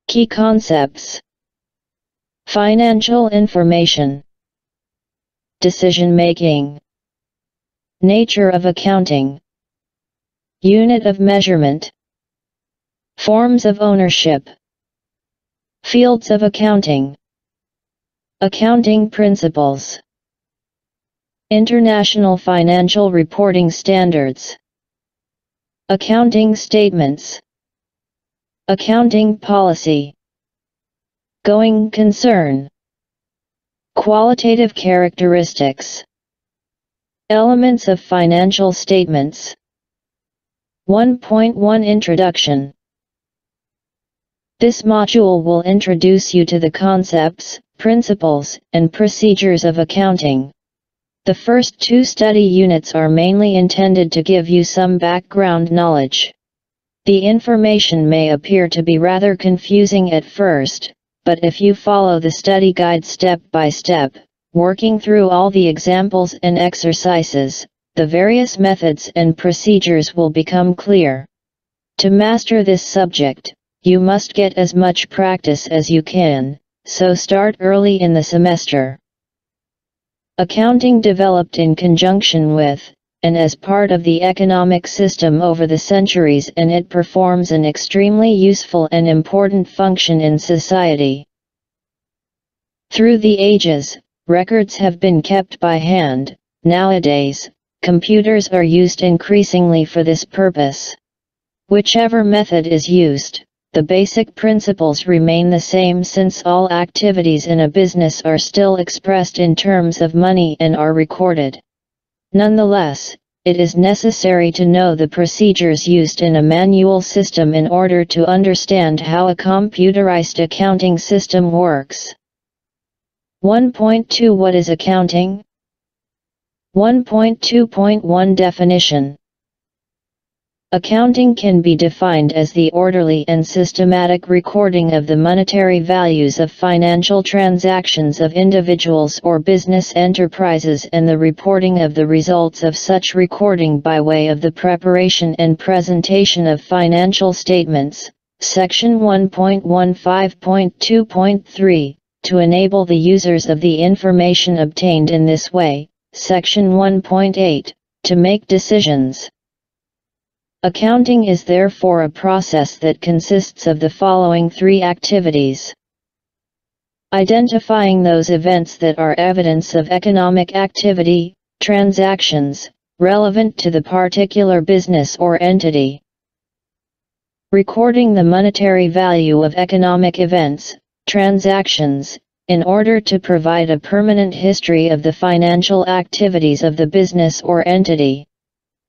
Key concepts: financial information, decision-making, nature of accounting, unit of measurement, forms of ownership, fields of accounting, accounting principles, international financial reporting standards, accounting statements, accounting policy, going concern, qualitative characteristics, elements of financial statements. 1.1 Introduction. This module will introduce you to the concepts, principles, and procedures of accounting. The first two study units are mainly intended to give you some background knowledge. The information may appear to be rather confusing at first, but if you follow the study guide step by step, working through all the examples and exercises, the various methods and procedures will become clear. To master this subject, you must get as much practice as you can, so start early in the semester. Accounting developed in conjunction with, and as part of the economic system over the centuries, and it performs an extremely useful and important function in society. Through the ages, records have been kept by hand. Nowadays, computers are used increasingly for this purpose. Whichever method is used, the basic principles remain the same, since all activities in a business are still expressed in terms of money and are recorded. Nonetheless, it is necessary to know the procedures used in a manual system in order to understand how a computerized accounting system works. 1.2 What is accounting? 1.2.1 Definition. Accounting can be defined as the orderly and systematic recording of the monetary values of financial transactions of individuals or business enterprises, and the reporting of the results of such recording by way of the preparation and presentation of financial statements. Section 1.15.2.3, to enable the users of the information obtained in this way. Section 1.8, to make decisions. Accounting is therefore a process that consists of the following three activities: identifying those events that are evidence of economic activity, transactions, relevant to the particular business or entity; recording the monetary value of economic events, transactions, in order to provide a permanent history of the financial activities of the business or entity.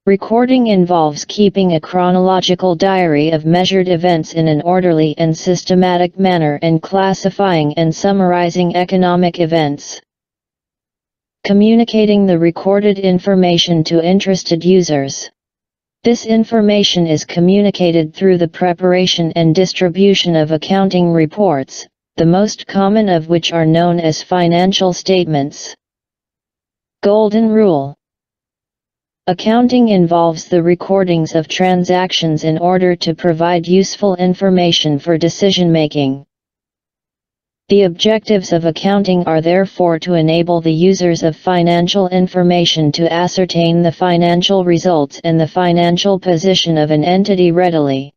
Recording involves keeping a chronological diary of measured events in an orderly and systematic manner, and classifying and summarizing economic events. Communicating the recorded information to interested users. This information is communicated through the preparation and distribution of accounting reports, the most common of which are known as financial statements. Golden Rule. Accounting involves the recordings of transactions in order to provide useful information for decision-making. The objectives of accounting are therefore to enable the users of financial information to ascertain the financial results and the financial position of an entity readily.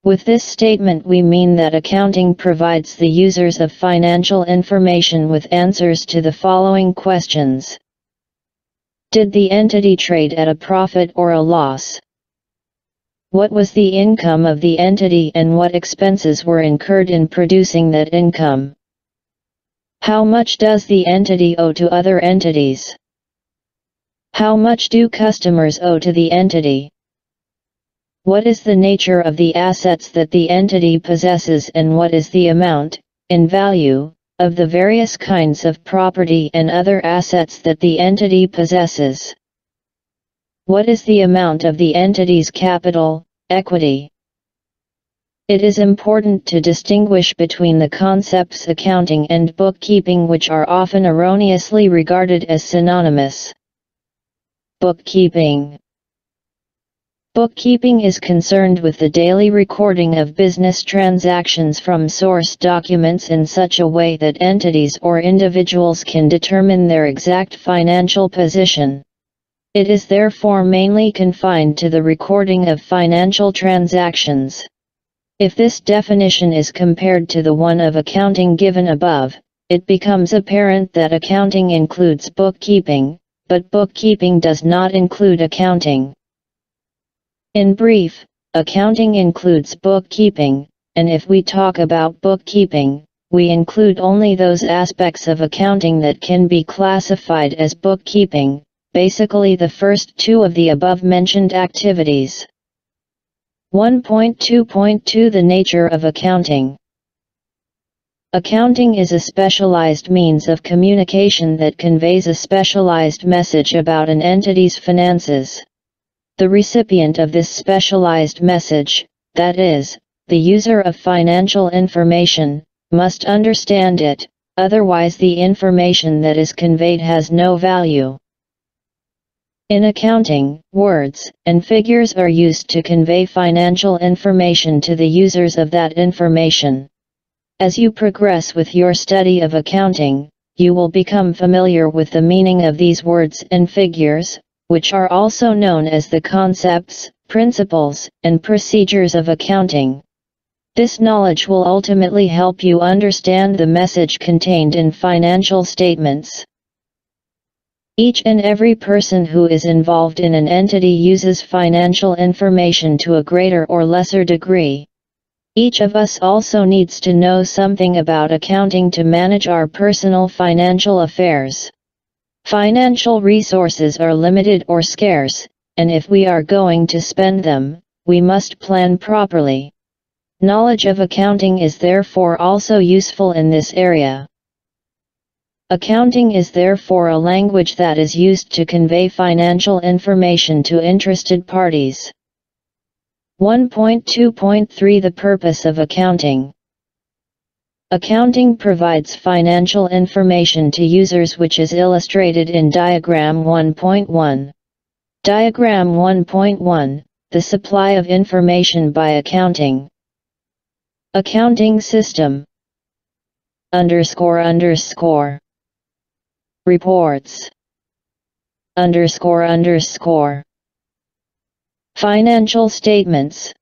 With this statement we mean that accounting provides the users of financial information with answers to the following questions. Did the entity trade at a profit or a loss? What was the income of the entity and what expenses were incurred in producing that income? How much does the entity owe to other entities? How much do customers owe to the entity? What is the nature of the assets that the entity possesses, and what is the amount, in value, of the various kinds of property and other assets that the entity possesses? What is the amount of the entity's capital, equity? It is important to distinguish between the concepts accounting and bookkeeping, which are often erroneously regarded as synonymous. Bookkeeping. Bookkeeping is concerned with the daily recording of business transactions from source documents in such a way that entities or individuals can determine their exact financial position. It is therefore mainly confined to the recording of financial transactions. If this definition is compared to the one of accounting given above, it becomes apparent that accounting includes bookkeeping, but bookkeeping does not include accounting. In brief, accounting includes bookkeeping, and if we talk about bookkeeping, we include only those aspects of accounting that can be classified as bookkeeping, basically the first two of the above-mentioned activities. 1.2.2 The nature of accounting. Accounting is a specialized means of communication that conveys a specialized message about an entity's finances. The recipient of this specialized message, that is, the user of financial information, must understand it, otherwise the information that is conveyed has no value. In accounting, words and figures are used to convey financial information to the users of that information. As you progress with your study of accounting, you will become familiar with the meaning of these words and figures, which are also known as the concepts, principles, and procedures of accounting. This knowledge will ultimately help you understand the message contained in financial statements. Each and every person who is involved in an entity uses financial information to a greater or lesser degree. Each of us also needs to know something about accounting to manage our personal financial affairs. Financial resources are limited or scarce, and if we are going to spend them, we must plan properly. Knowledge of accounting is therefore also useful in this area. Accounting is therefore a language that is used to convey financial information to interested parties. 1.2.3 The purpose of accounting. Accounting provides financial information to users, which is illustrated in Diagram 1.1. Diagram 1.1, the supply of information by accounting. Accounting system. Reports. Financial statements.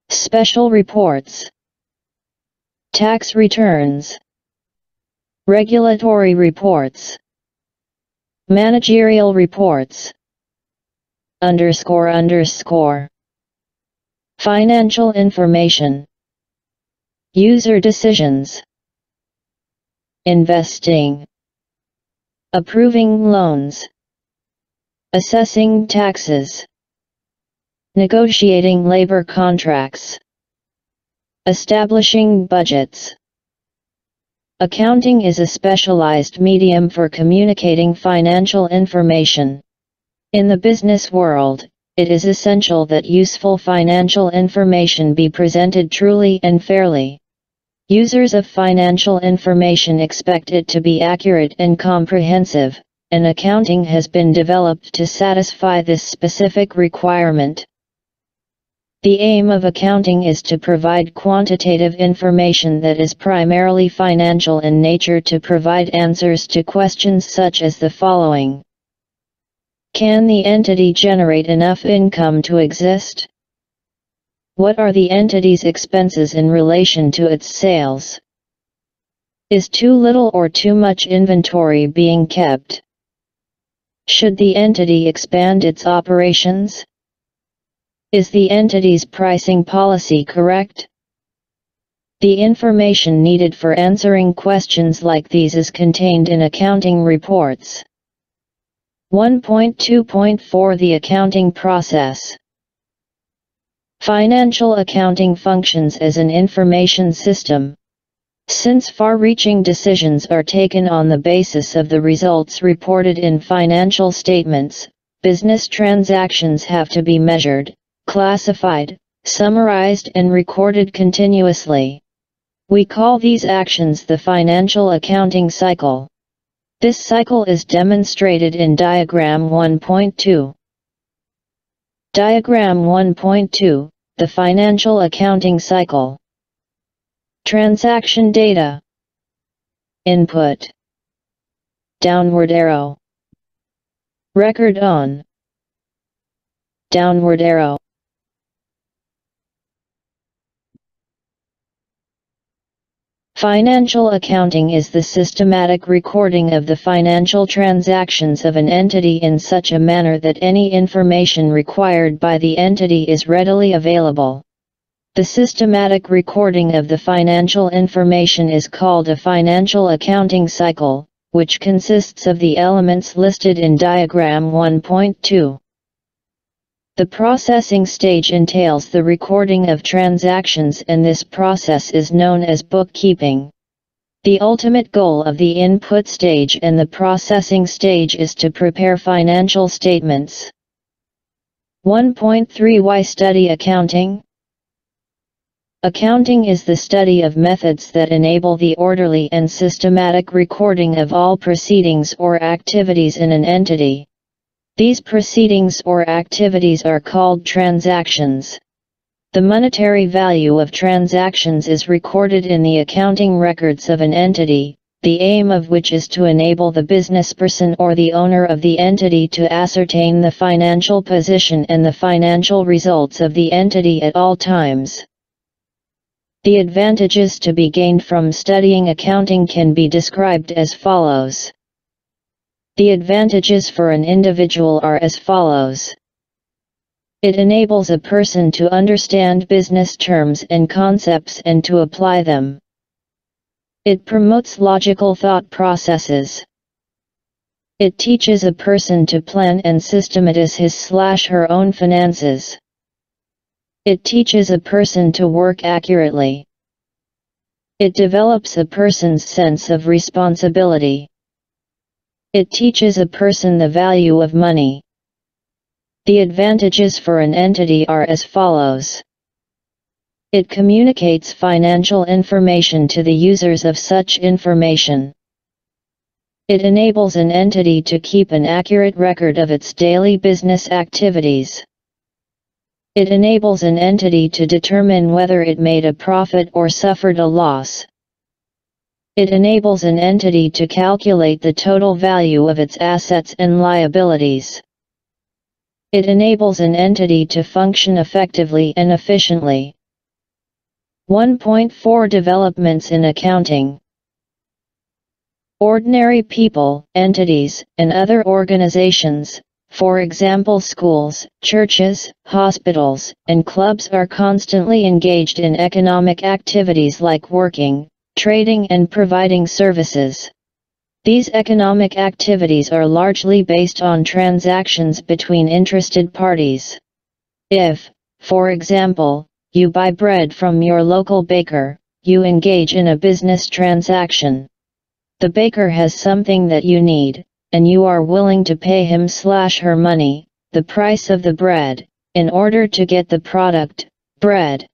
Special reports. Tax returns. Regulatory reports. Managerial reports. Financial information. User decisions. Investing. Approving loans. Assessing taxes. Negotiating labor contracts. Establishing budgets. Accounting is a specialized medium for communicating financial information. In the business world, it is essential that useful financial information be presented truly and fairly. Users of financial information expect it to be accurate and comprehensive, and accounting has been developed to satisfy this specific requirement. The aim of accounting is to provide quantitative information that is primarily financial in nature to provide answers to questions such as the following. Can the entity generate enough income to exist? What are the entity's expenses in relation to its sales? Is too little or too much inventory being kept? Should the entity expand its operations? Is the entity's pricing policy correct? The information needed for answering questions like these is contained in accounting reports. 1.2.4 The accounting process. Financial accounting functions as an information system. Since far-reaching decisions are taken on the basis of the results reported in financial statements, business transactions have to be measured, classified, summarized and recorded continuously. We call these actions the financial accounting cycle. This cycle is demonstrated in Diagram 1.2. Diagram 1.2, the financial accounting cycle. Transaction data. Input. Downward arrow. Record on. Downward arrow. Financial accounting is the systematic recording of the financial transactions of an entity in such a manner that any information required by the entity is readily available. The systematic recording of the financial information is called a financial accounting cycle, which consists of the elements listed in Diagram 1.2. The processing stage entails the recording of transactions, and this process is known as bookkeeping. The ultimate goal of the input stage and the processing stage is to prepare financial statements. 1.3 Why study accounting? Accounting is the study of methods that enable the orderly and systematic recording of all proceedings or activities in an entity. These proceedings or activities are called transactions. The monetary value of transactions is recorded in the accounting records of an entity, the aim of which is to enable the businessperson or the owner of the entity to ascertain the financial position and the financial results of the entity at all times. The advantages to be gained from studying accounting can be described as follows. The advantages for an individual are as follows. It enables a person to understand business terms and concepts and to apply them. It promotes logical thought processes. It teaches a person to plan and systematize his/her own finances. It teaches a person to work accurately. It develops a person's sense of responsibility. It teaches a person the value of money. The advantages for an entity are as follows. It communicates financial information to the users of such information. It enables an entity to keep an accurate record of its daily business activities. It enables an entity to determine whether it made a profit or suffered a loss. It enables an entity to calculate the total value of its assets and liabilities. It enables an entity to function effectively and efficiently. 1.4 Developments in accounting. Ordinary people, entities, and other organizations, for example schools, churches, hospitals, and clubs, are constantly engaged in economic activities like working, trading and providing services. These economic activities are largely based on transactions between interested parties. If, for example, you buy bread from your local baker, you engage in a business transaction. The baker has something that you need, and you are willing to pay him/her money, the price of the bread, in order to get the product, bread.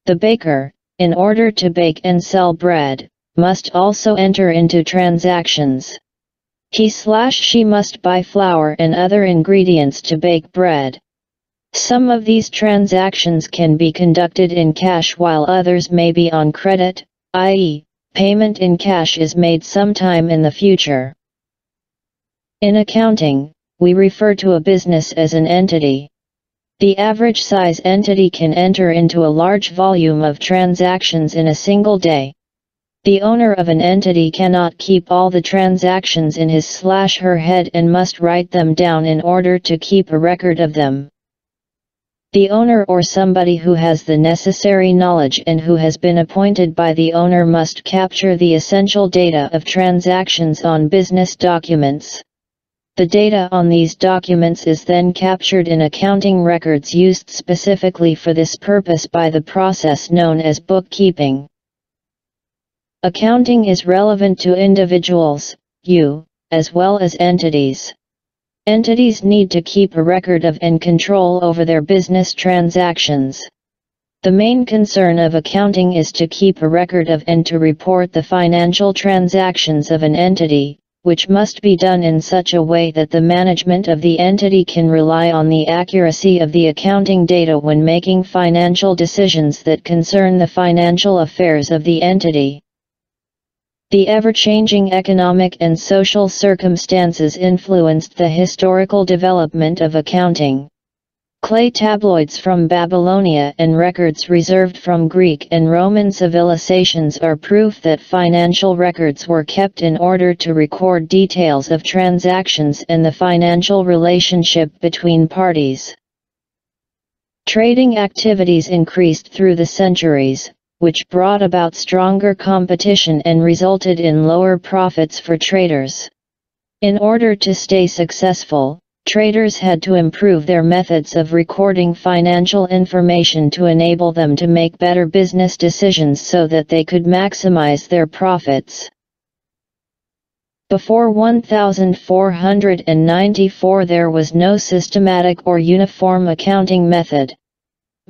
The baker, in order to bake and sell bread, must also enter into transactions. He/she must buy flour and other ingredients to bake bread. Some of these transactions can be conducted in cash while others may be on credit, i.e., payment in cash is made sometime in the future. In accounting, we refer to a business as an entity. The average size entity can enter into a large volume of transactions in a single day. The owner of an entity cannot keep all the transactions in his/her head and must write them down in order to keep a record of them. The owner or somebody who has the necessary knowledge and who has been appointed by the owner must capture the essential data of transactions on business documents. The data on these documents is then captured in accounting records used specifically for this purpose by the process known as bookkeeping. Accounting is relevant to individuals, as well as entities. Entities need to keep a record of and control over their business transactions. The main concern of accounting is to keep a record of and to report the financial transactions of an entity, which must be done in such a way that the management of the entity can rely on the accuracy of the accounting data when making financial decisions that concern the financial affairs of the entity. The ever-changing economic and social circumstances influenced the historical development of accounting. Clay tabloids from Babylonia and records reserved from Greek and Roman civilizations are proof that financial records were kept in order to record details of transactions and the financial relationship between parties. Trading activities increased through the centuries, which brought about stronger competition and resulted in lower profits for traders. In order to stay successful, traders had to improve their methods of recording financial information to enable them to make better business decisions so that they could maximize their profits. Before 1494 there was no systematic or uniform accounting method.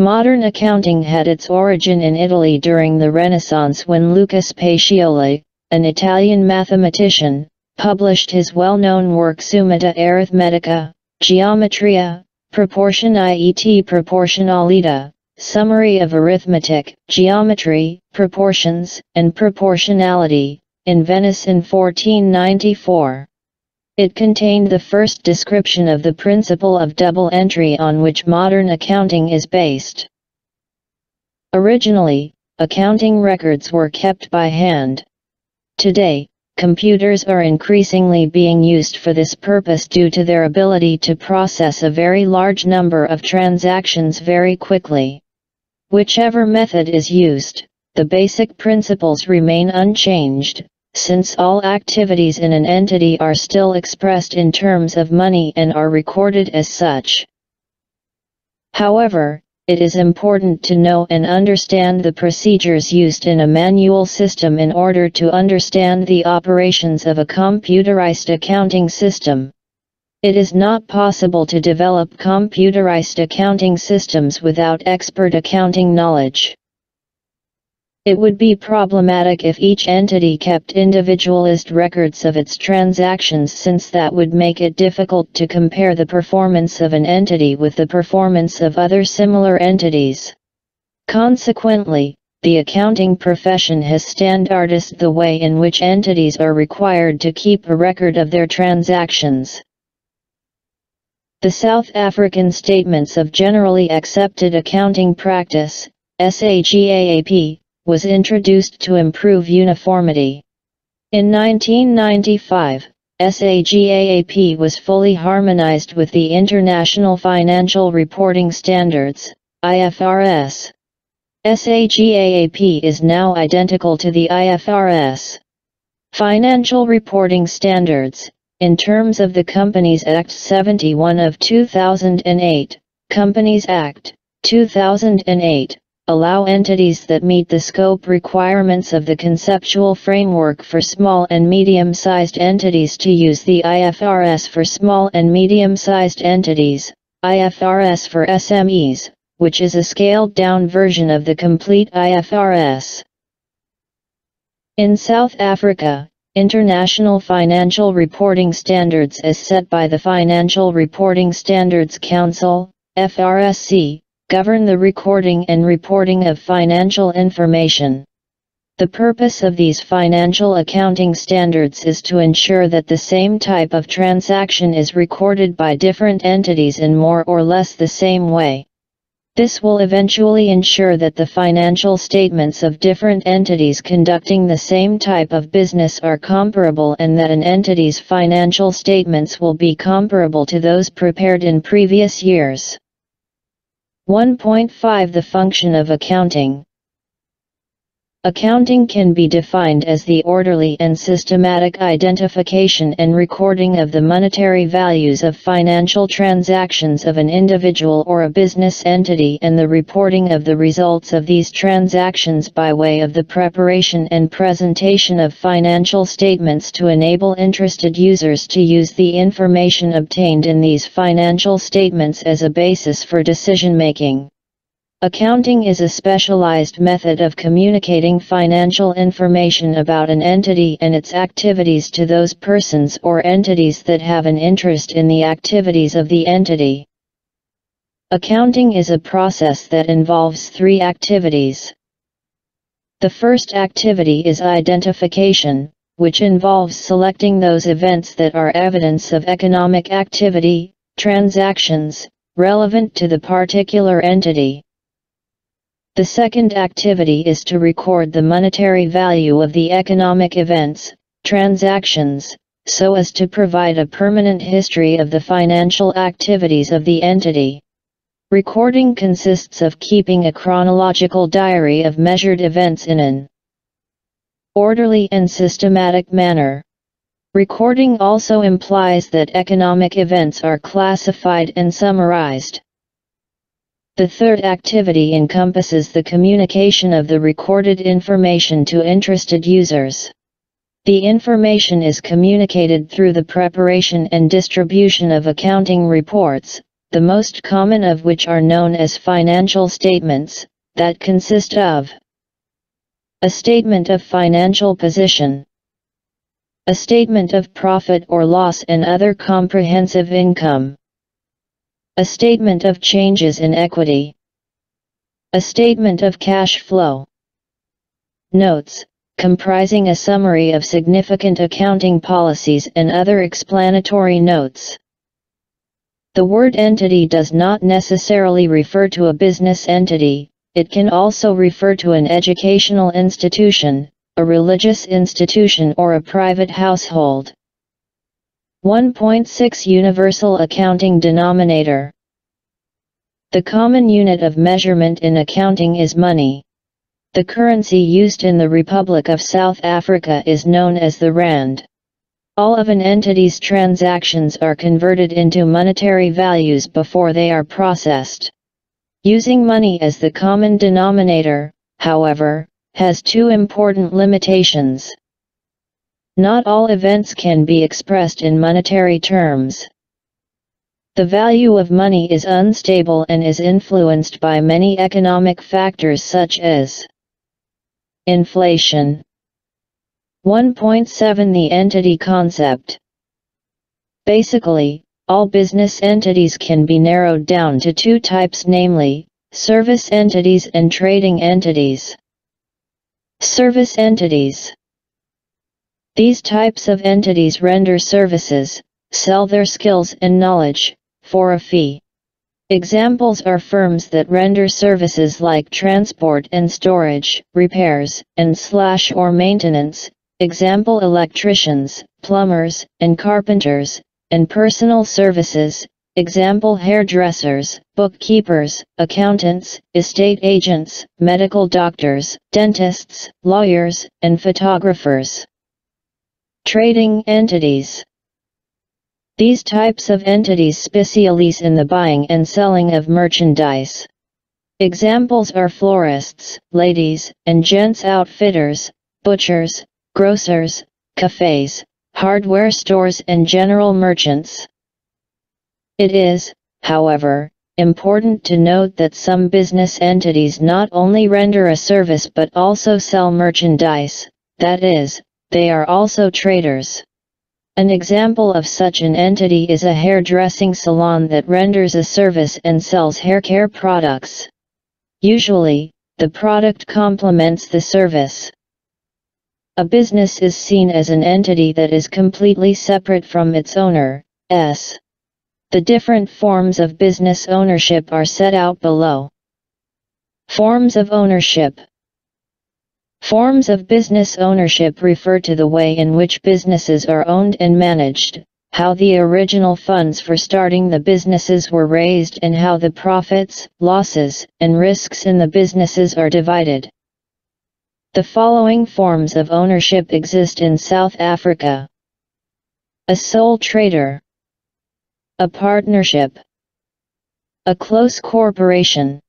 Modern accounting had its origin in Italy during the Renaissance when Lucas Pacioli, an Italian mathematician, published his well-known work Summa Arithmetica, Geometria, Proportionality Proportionalita, Summary of Arithmetic, Geometry, Proportions, and Proportionality, in Venice in 1494. It contained the first description of the principle of double entry on which modern accounting is based. Originally, accounting records were kept by hand. Today, computers are increasingly being used for this purpose due to their ability to process a very large number of transactions very quickly. Whichever method is used, the basic principles remain unchanged, since all activities in an entity are still expressed in terms of money and are recorded as such. However, it is important to know and understand the procedures used in a manual system in order to understand the operations of a computerized accounting system. It is not possible to develop computerized accounting systems without expert accounting knowledge. It would be problematic if each entity kept individualized records of its transactions, since that would make it difficult to compare the performance of an entity with the performance of other similar entities. Consequently, the accounting profession has standardized the way in which entities are required to keep a record of their transactions. The South African Statements of Generally Accepted Accounting Practice, SAGAAP, was introduced to improve uniformity. In 1995, SAGAAP was fully harmonized with the International Financial Reporting Standards, IFRS. SAGAAP is now identical to the IFRS. Financial Reporting Standards, in terms of the Companies Act 71 of 2008, Companies Act, 2008, allow entities that meet the scope requirements of the conceptual framework for small and medium-sized entities to use the IFRS for small and medium-sized entities, IFRS for SMEs, which is a scaled-down version of the complete IFRS. In South Africa, International Financial Reporting Standards as set by the Financial Reporting Standards Council, FRSC, govern the recording and reporting of financial information. The purpose of these financial accounting standards is to ensure that the same type of transaction is recorded by different entities in more or less the same way. This will eventually ensure that the financial statements of different entities conducting the same type of business are comparable and that an entity's financial statements will be comparable to those prepared in previous years. 1.5 The function of accounting. Accounting can be defined as the orderly and systematic identification and recording of the monetary values of financial transactions of an individual or a business entity and the reporting of the results of these transactions by way of the preparation and presentation of financial statements to enable interested users to use the information obtained in these financial statements as a basis for decision-making. Accounting is a specialized method of communicating financial information about an entity and its activities to those persons or entities that have an interest in the activities of the entity. Accounting is a process that involves three activities. The first activity is identification, which involves selecting those events that are evidence of economic activity, transactions, relevant to the particular entity. The second activity is to record the monetary value of the economic events, transactions, so as to provide a permanent history of the financial activities of the entity. Recording consists of keeping a chronological diary of measured events in an orderly and systematic manner. Recording also implies that economic events are classified and summarized. The third activity encompasses the communication of the recorded information to interested users. The information is communicated through the preparation and distribution of accounting reports, the most common of which are known as financial statements, that consist of a statement of financial position, a statement of profit or loss and other comprehensive income, a statement of changes in equity, a statement of cash flow. Notes, comprising a summary of significant accounting policies and other explanatory notes. The word entity does not necessarily refer to a business entity, it can also refer to an educational institution, a religious institution or a private household. 1.6 Universal Accounting Denominator. The common unit of measurement in accounting is money. The currency used in the Republic of South Africa is known as the rand. All of an entity's transactions are converted into monetary values before they are processed. Using money as the common denominator, however, has two important limitations. Not all events can be expressed in monetary terms. The value of money is unstable and is influenced by many economic factors such as inflation. 1.7 The entity concept. Basically, all business entities can be narrowed down to two types, namely, service entities and trading entities. Service entities. These types of entities render services, sell their skills and knowledge, for a fee. Examples are firms that render services like transport and storage, repairs, and/or maintenance, example electricians, plumbers, and carpenters, and personal services, example hairdressers, bookkeepers, accountants, estate agents, medical doctors, dentists, lawyers, and photographers. Trading entities. These types of entities specialize in the buying and selling of merchandise. Examples are florists, ladies and gents outfitters, butchers, grocers, cafes, hardware stores and general merchants. It is, however, important to note that some business entities not only render a service but also sell merchandise, that is, they are also traders. An example of such an entity is a hairdressing salon that renders a service and sells hair care products. Usually, the product complements the service. A business is seen as an entity that is completely separate from its owner. The different forms of business ownership are set out below. Forms of ownership. Forms of business ownership refer to the way in which businesses are owned and managed, how the original funds for starting the businesses were raised and how the profits, losses, and risks in the businesses are divided. The following forms of ownership exist in South Africa. A sole trader. A partnership. A close corporation.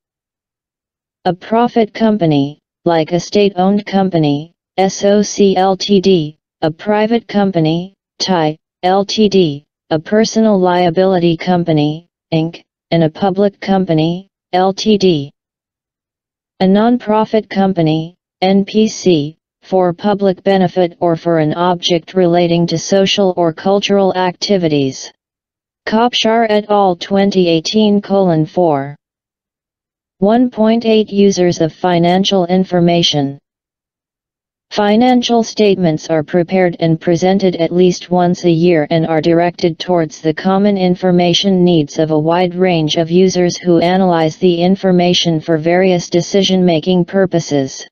A profit company, like a state-owned company, SOC Ltd, a private company, TI, Ltd, a personal liability company, Inc., and a public company, Ltd. A non-profit company, NPC, for public benefit or for an object relating to social or cultural activities. Kopshar et al. 2018:4. 1.8 Users of financial information. Financial statements are prepared and presented at least once a year and are directed towards the common information needs of a wide range of users who analyze the information for various decision-making purposes.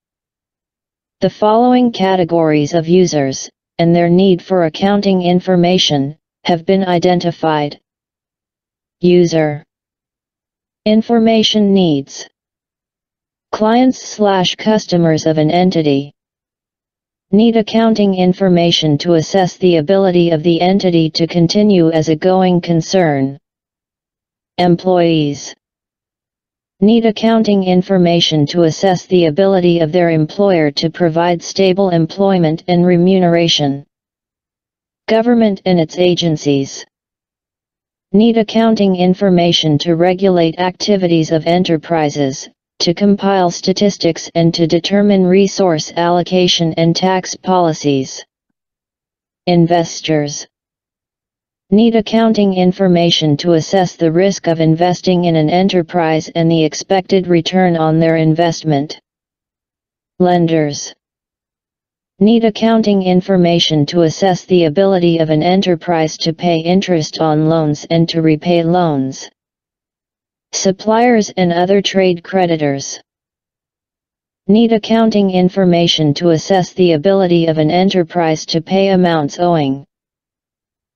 The following categories of users, and their need for accounting information, have been identified. User information needs. Clients/customers of an entity need accounting information to assess the ability of the entity to continue as a going concern. Employees need accounting information to assess the ability of their employer to provide stable employment and remuneration. Government and its agencies need accounting information to regulate activities of enterprises, to compile statistics and to determine resource allocation and tax policies. Investors need accounting information to assess the risk of investing in an enterprise and the expected return on their investment. Lenders need accounting information to assess the ability of an enterprise to pay interest on loans and to repay loans. Suppliers and other trade creditors need accounting information to assess the ability of an enterprise to pay amounts owing.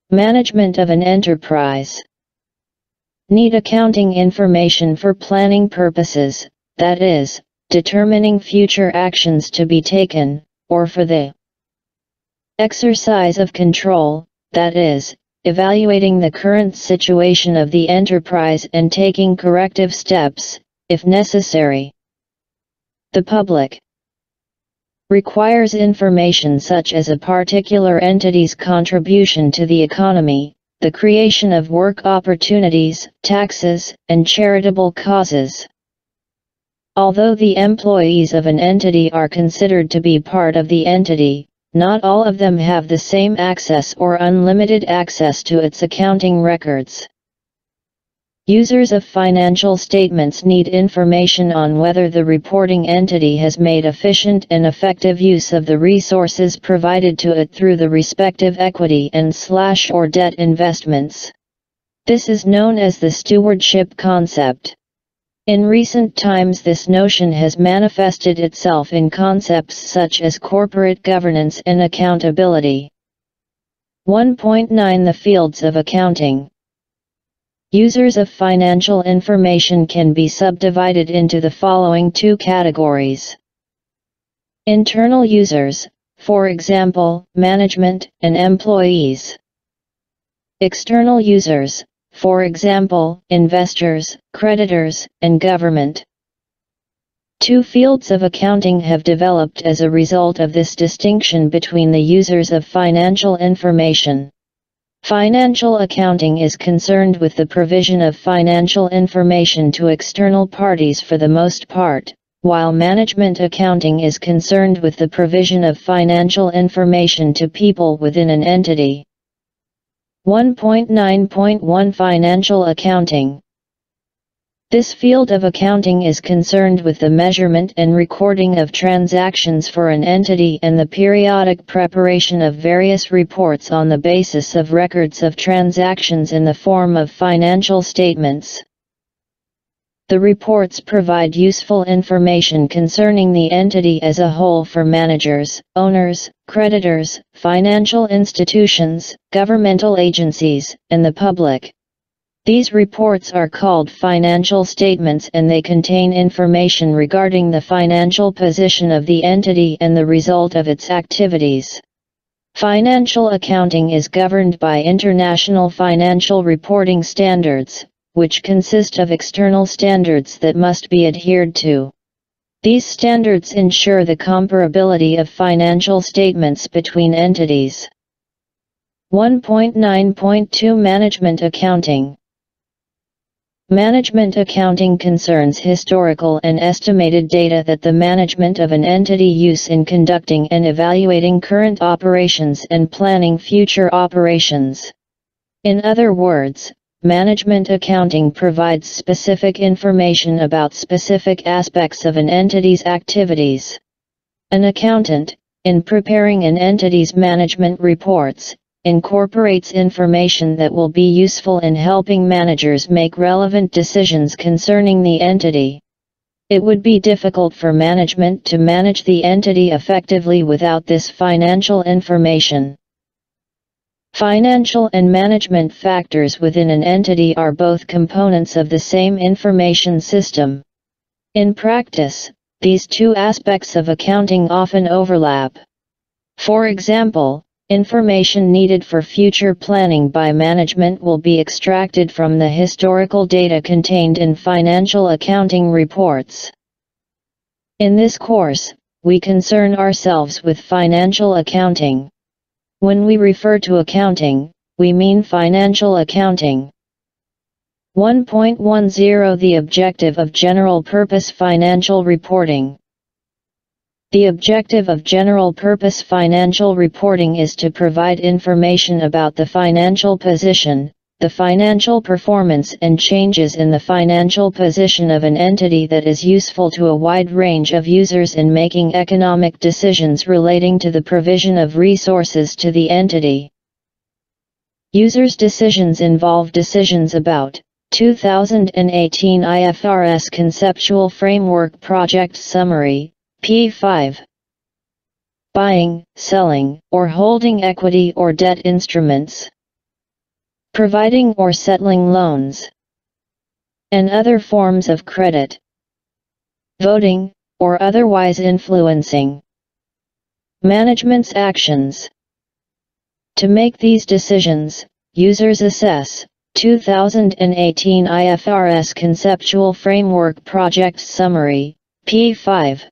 Management of an enterprise need accounting information for planning purposes, that is, determining future actions to be taken, or for the exercise of control, that is, evaluating the current situation of the enterprise and taking corrective steps, if necessary. The public requires information such as a particular entity's contribution to the economy, the creation of work opportunities, taxes, and charitable causes. Although the employees of an entity are considered to be part of the entity, not all of them have the same access or unlimited access to its accounting records. Users of financial statements need information on whether the reporting entity has made efficient and effective use of the resources provided to it through the respective equity and/or debt investments. This is known as the stewardship concept. In recent times, this notion has manifested itself in concepts such as corporate governance and accountability. 1.9 The fields of accounting. Users of financial information can be subdivided into the following two categories. Internal users, for example, management and employees. External users, for example, investors, creditors, and government. Two fields of accounting have developed as a result of this distinction between the users of financial information. Financial accounting is concerned with the provision of financial information to external parties for the most part, while management accounting is concerned with the provision of financial information to people within an entity. 1.9.1 Financial accounting. This field of accounting is concerned with the measurement and recording of transactions for an entity and the periodic preparation of various reports on the basis of records of transactions in the form of financial statements. The reports provide useful information concerning the entity as a whole for managers, owners, creditors, financial institutions, governmental agencies, and the public. These reports are called financial statements and they contain information regarding the financial position of the entity and the result of its activities. Financial accounting is governed by international financial reporting standards, which consist of external standards that must be adhered to. These standards ensure the comparability of financial statements between entities. 1.9.2 Management accounting. Management accounting concerns historical and estimated data that the management of an entity use in conducting and evaluating current operations and planning future operations. In other words, management accounting provides specific information about specific aspects of an entity's activities. An accountant, in preparing an entity's management reports, incorporates information that will be useful in helping managers make relevant decisions concerning the entity. It would be difficult for management to manage the entity effectively without this financial information. Financial and management factors within an entity are both components of the same information system. In practice, these two aspects of accounting often overlap. For example, information needed for future planning by management will be extracted from the historical data contained in financial accounting reports. In this course, we concern ourselves with financial accounting. When we refer to accounting, we mean financial accounting. 1.10 The objective of general-purpose financial reporting. The objective of general-purpose financial reporting is to provide information about the financial position, the financial performance and changes in the financial position of an entity that is useful to a wide range of users in making economic decisions relating to the provision of resources to the entity. Users' decisions involve decisions about 2018 IFRS Conceptual Framework Project Summary, P5. Buying, selling, or holding equity or debt instruments. Providing or settling loans. And other forms of credit. Voting, or otherwise influencing management's actions. To make these decisions, users assess 2018 IFRS Conceptual Framework Project Summary, P5.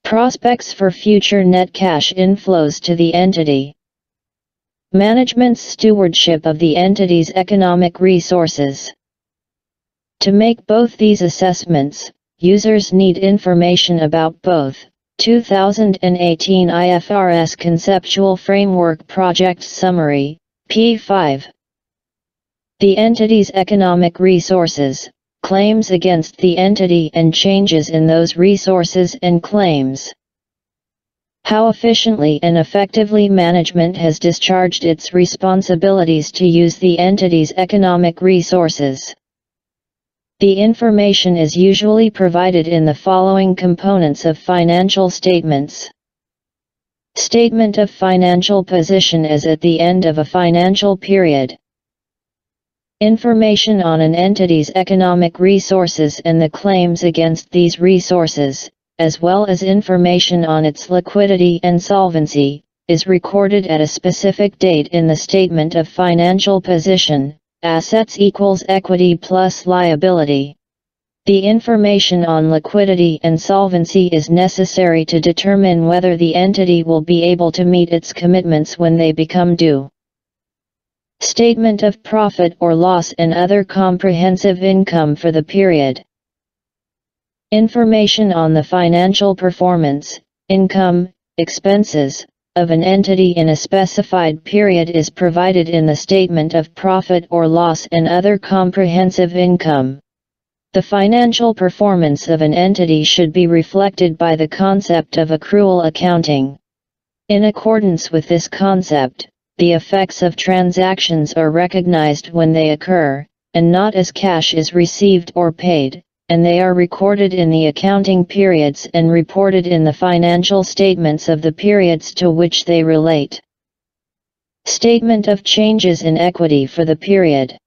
Prospects for future net cash inflows to the entity. Management's stewardship of the entity's economic resources. To make both these assessments, users need information about both 2018 IFRS Conceptual Framework Project Summary, P5. The entity's economic resources, claims against the entity and changes in those resources and claims. How efficiently and effectively management has discharged its responsibilities to use the entity's economic resources. The information is usually provided in the following components of financial statements. Statement of financial position as at the end of a financial period. Information on an entity's economic resources and the claims against these resources, as well as information on its liquidity and solvency, is recorded at a specific date in the statement of financial position. Assets equals equity plus liability. The information on liquidity and solvency is necessary to determine whether the entity will be able to meet its commitments when they become due. Statement of profit or loss and other comprehensive income for the period. Information on the financial performance, income, expenses, of an entity in a specified period is provided in the statement of profit or loss and other comprehensive income. The financial performance of an entity should be reflected by the concept of accrual accounting. In accordance with this concept, the effects of transactions are recognized when they occur, and not as cash is received or paid, and they are recorded in the accounting periods and reported in the financial statements of the periods to which they relate. Statement of changes in equity for the period.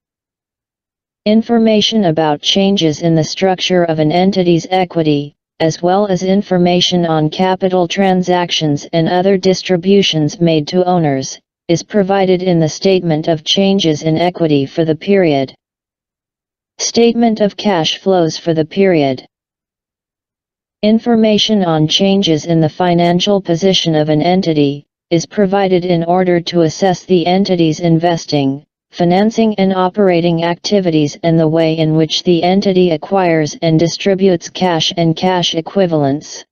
Information about changes in the structure of an entity's equity, as well as information on capital transactions and other distributions made to owners, is provided in the statement of changes in equity for the period. Statement of cash flows for the period. Information on changes in the financial position of an entity is provided in order to assess the entity's investing, financing and operating activities, and the way in which the entity acquires and distributes cash and cash equivalents.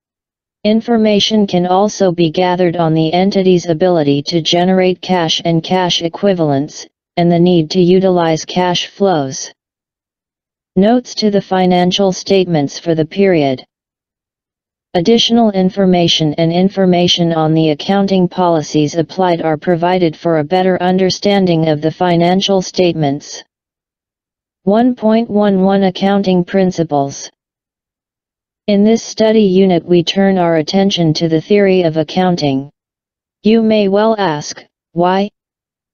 Information can also be gathered on the entity's ability to generate cash and cash equivalents, and the need to utilize cash flows. Notes to the financial statements for the period. Additional information and information on the accounting policies applied are provided for a better understanding of the financial statements. 1.11 Accounting Principles. In this study unit we turn our attention to the theory of accounting. You may well ask, why?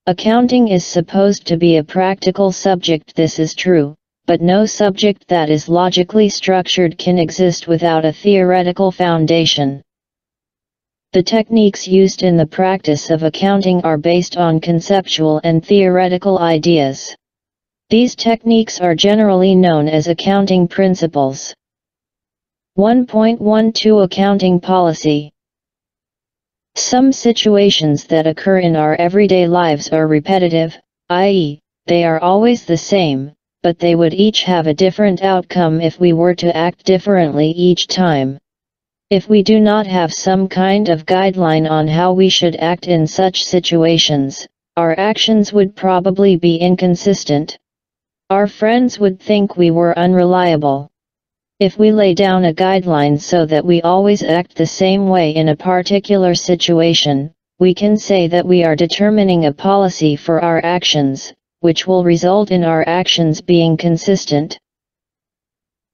Accounting is supposed to be a practical subject. This is true, but no subject that is logically structured can exist without a theoretical foundation. The techniques used in the practice of accounting are based on conceptual and theoretical ideas. These techniques are generally known as accounting principles. 1.12 Accounting Policy. Some situations that occur in our everyday lives are repetitive, i.e., they are always the same, but they would each have a different outcome if we were to act differently each time. If we do not have some kind of guideline on how we should act in such situations, our actions would probably be inconsistent. Our friends would think we were unreliable. If we lay down a guideline so that we always act the same way in a particular situation, we can say that we are determining a policy for our actions, which will result in our actions being consistent.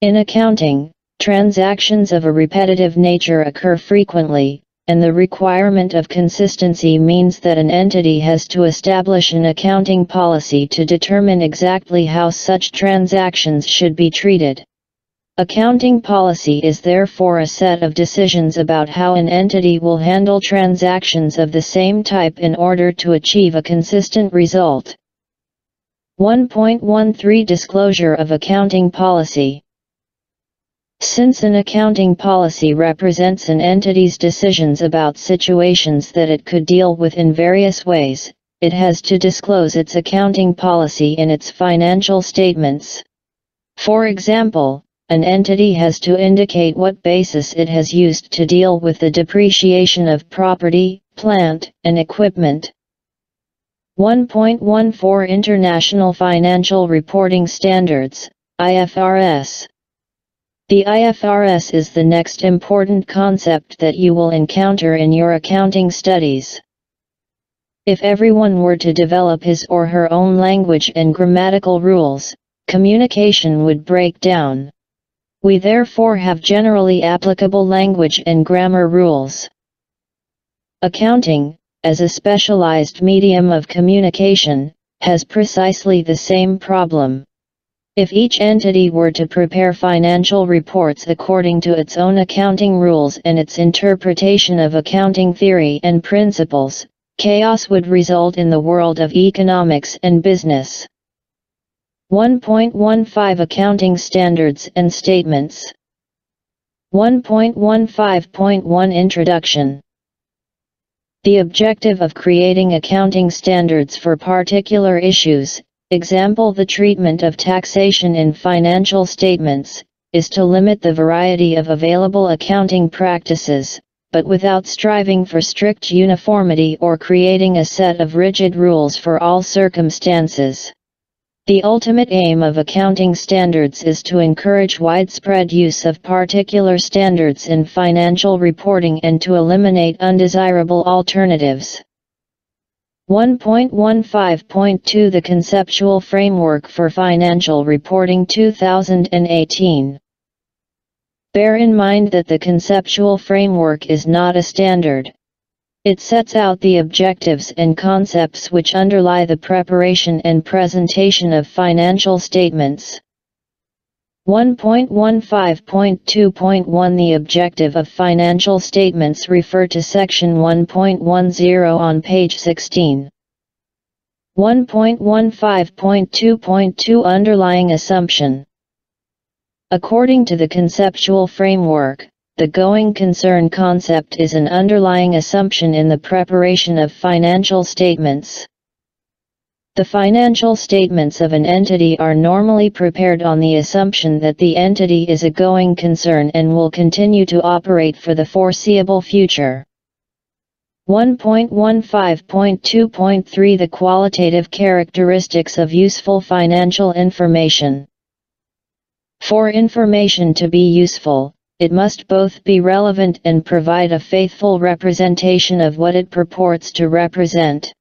In accounting, transactions of a repetitive nature occur frequently, and the requirement of consistency means that an entity has to establish an accounting policy to determine exactly how such transactions should be treated. Accounting policy is therefore a set of decisions about how an entity will handle transactions of the same type in order to achieve a consistent result. 1.13 Disclosure of accounting policy. Since an accounting policy represents an entity's decisions about situations that it could deal with in various ways, it has to disclose its accounting policy in its financial statements. For example, an entity has to indicate what basis it has used to deal with the depreciation of property, plant, and equipment. 1.14 International Financial Reporting Standards, IFRS. The IFRS is the next important concept that you will encounter in your accounting studies. If everyone were to develop his or her own language and grammatical rules, communication would break down. We therefore have generally applicable language and grammar rules. Accounting, as a specialized medium of communication, has precisely the same problem. If each entity were to prepare financial reports according to its own accounting rules and its interpretation of accounting theory and principles, chaos would result in the world of economics and business. 1.15 Accounting Standards and Statements. 1.15.1 Introduction. The objective of creating accounting standards for particular issues, example the treatment of taxation in financial statements, is to limit the variety of available accounting practices, but without striving for strict uniformity or creating a set of rigid rules for all circumstances. The ultimate aim of accounting standards is to encourage widespread use of particular standards in financial reporting and to eliminate undesirable alternatives. 1.15.2 The Conceptual Framework for Financial Reporting 2018. Bear in mind that the conceptual framework is not a standard. It sets out the objectives and concepts which underlie the preparation and presentation of financial statements. 1.15.2.1 The objective of financial statements refer to section 1.10 on page 16. 1.15.2.2 Underlying assumption. According to the conceptual framework, the going concern concept is an underlying assumption in the preparation of financial statements. The financial statements of an entity are normally prepared on the assumption that the entity is a going concern and will continue to operate for the foreseeable future. 1.15.2.3 The qualitative characteristics of useful financial information. For information to be useful, it must both be relevant and provide a faithful representation of what it purports to represent.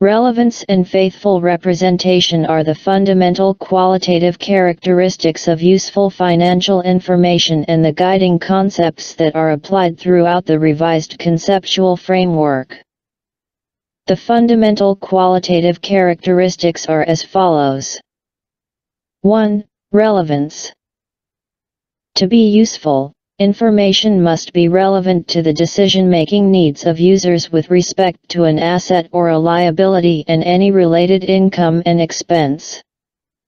Relevance and faithful representation are the fundamental qualitative characteristics of useful financial information and the guiding concepts that are applied throughout the revised conceptual framework. The fundamental qualitative characteristics are as follows. 1. Relevance. To be useful, information must be relevant to the decision-making needs of users with respect to an asset or a liability and any related income and expense.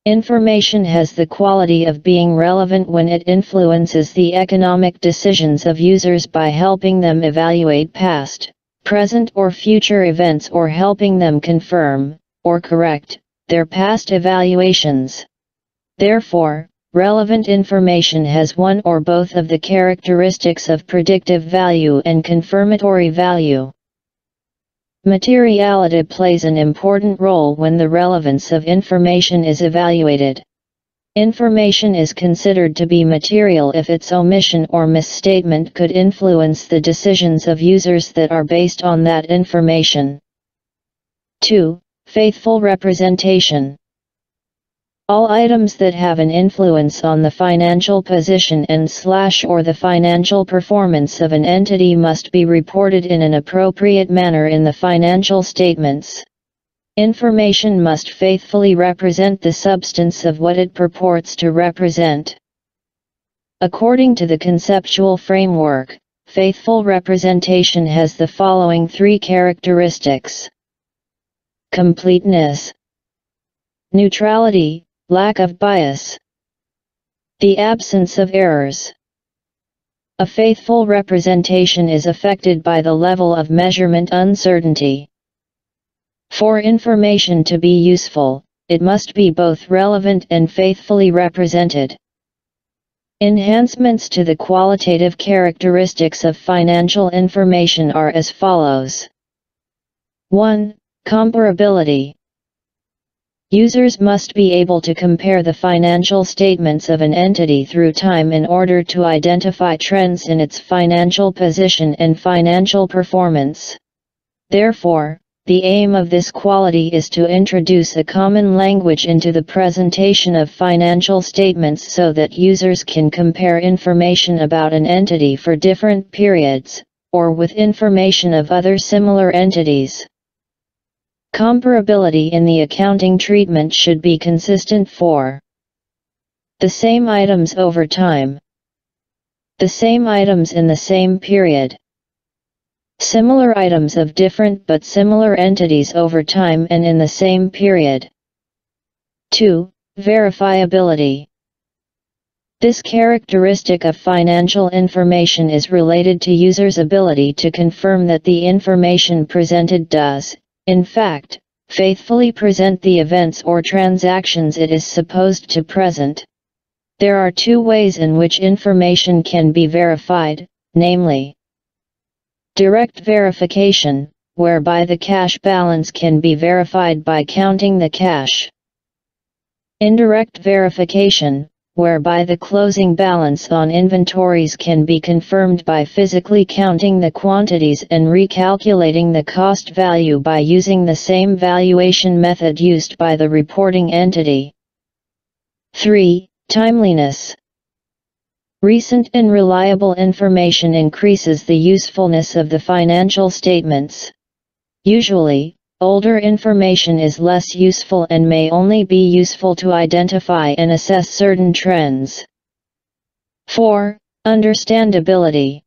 Information has the quality of being relevant when it influences the economic decisions of users by helping them evaluate past, present or future events or helping them confirm, or correct, their past evaluations. Therefore, relevant information has one or both of the characteristics of predictive value and confirmatory value. Materiality plays an important role when the relevance of information is evaluated. Information is considered to be material if its omission or misstatement could influence the decisions of users that are based on that information. 2. Faithful representation. All items that have an influence on the financial position and/or the financial performance of an entity must be reported in an appropriate manner in the financial statements. Information must faithfully represent the substance of what it purports to represent. According to the conceptual framework, faithful representation has the following three characteristics: completeness, neutrality, lack of bias, the absence of errors. A faithful representation is affected by the level of measurement uncertainty. For information to be useful, it must be both relevant and faithfully represented. Enhancements to the qualitative characteristics of financial information are as follows. 1. Comparability. Users must be able to compare the financial statements of an entity through time in order to identify trends in its financial position and financial performance. Therefore, the aim of this quality is to introduce a common language into the presentation of financial statements so that users can compare information about an entity for different periods, or with information of other similar entities. Comparability in the accounting treatment should be consistent for the same items over time, the same items in the same period, similar items of different but similar entities over time and in the same period. 2. Verifiability. This characteristic of financial information is related to users' ability to confirm that the information presented does, in fact, faithfully present the events or transactions it is supposed to present. There are two ways in which information can be verified, namely, direct verification, whereby the cash balance can be verified by counting the cash. Indirect verification, whereby the closing balance on inventories can be confirmed by physically counting the quantities and recalculating the cost value by using the same valuation method used by the reporting entity. 3. Timeliness. Recent and reliable information increases the usefulness of the financial statements. Usually, older information is less useful and may only be useful to identify and assess certain trends. 4. Understandability.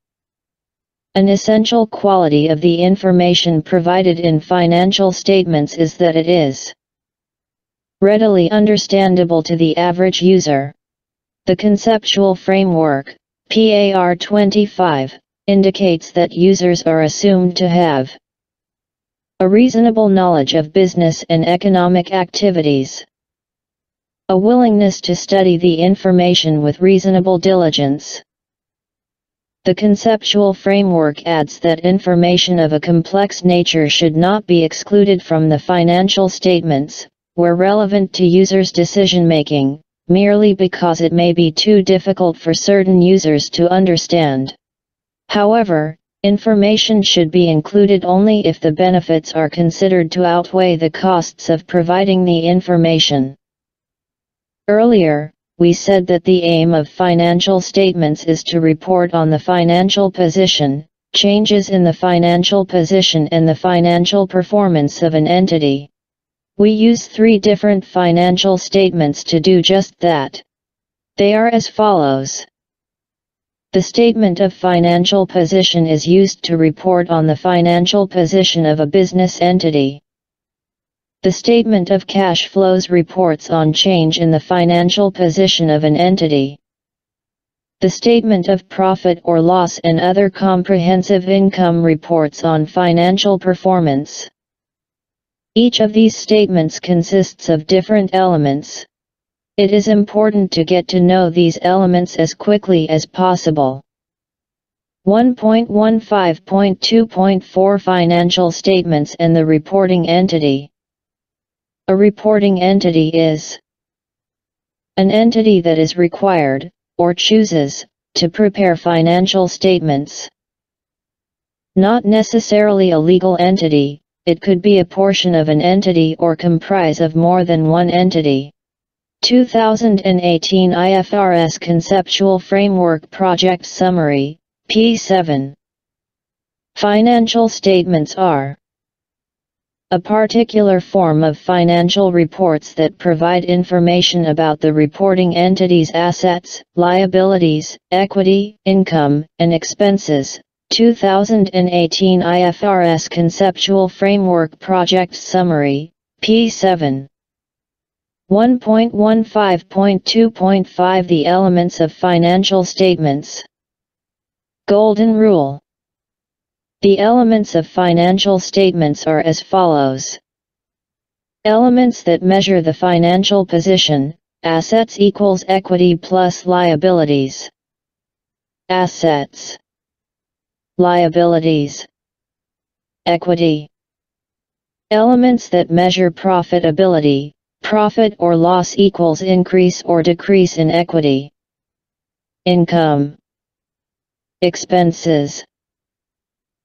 An essential quality of the information provided in financial statements is that it is readily understandable to the average user. The conceptual framework, PAR 25, indicates that users are assumed to have A reasonable knowledge of business and economic activities. A willingness to study the information with reasonable diligence. The conceptual framework adds that information of a complex nature should not be excluded from the financial statements, where relevant to users' decision-making, merely because it may be too difficult for certain users to understand. However, information should be included only if the benefits are considered to outweigh the costs of providing the information. Earlier, we said that the aim of financial statements is to report on the financial position, changes in the financial position and the financial performance of an entity. We use 3 different financial statements to do just that. They are as follows. The statement of financial position is used to report on the financial position of a business entity. The statement of cash flows reports on change in the financial position of an entity. The statement of profit or loss and other comprehensive income reports on financial performance. Each of these statements consists of different elements. It is important to get to know these elements as quickly as possible. 1.15.2.4 Financial statements and the reporting entity. A reporting entity is an entity that is required, or chooses, to prepare financial statements. Not necessarily a legal entity, it could be a portion of an entity or comprise of more than one entity. 2018 IFRS Conceptual Framework Project Summary, P7. Financial statements are a particular form of financial reports that provide information about the reporting entity's assets, liabilities, equity, income, and expenses. 2018 IFRS Conceptual Framework Project Summary, P7. 1.15.2.5 The elements of financial statements. Golden Rule. The elements of financial statements are as follows. Elements that measure the financial position: assets equals equity plus liabilities. Assets. Liabilities. Equity. Elements that measure profitability: profit or loss equals increase or decrease in equity. Income. Expenses.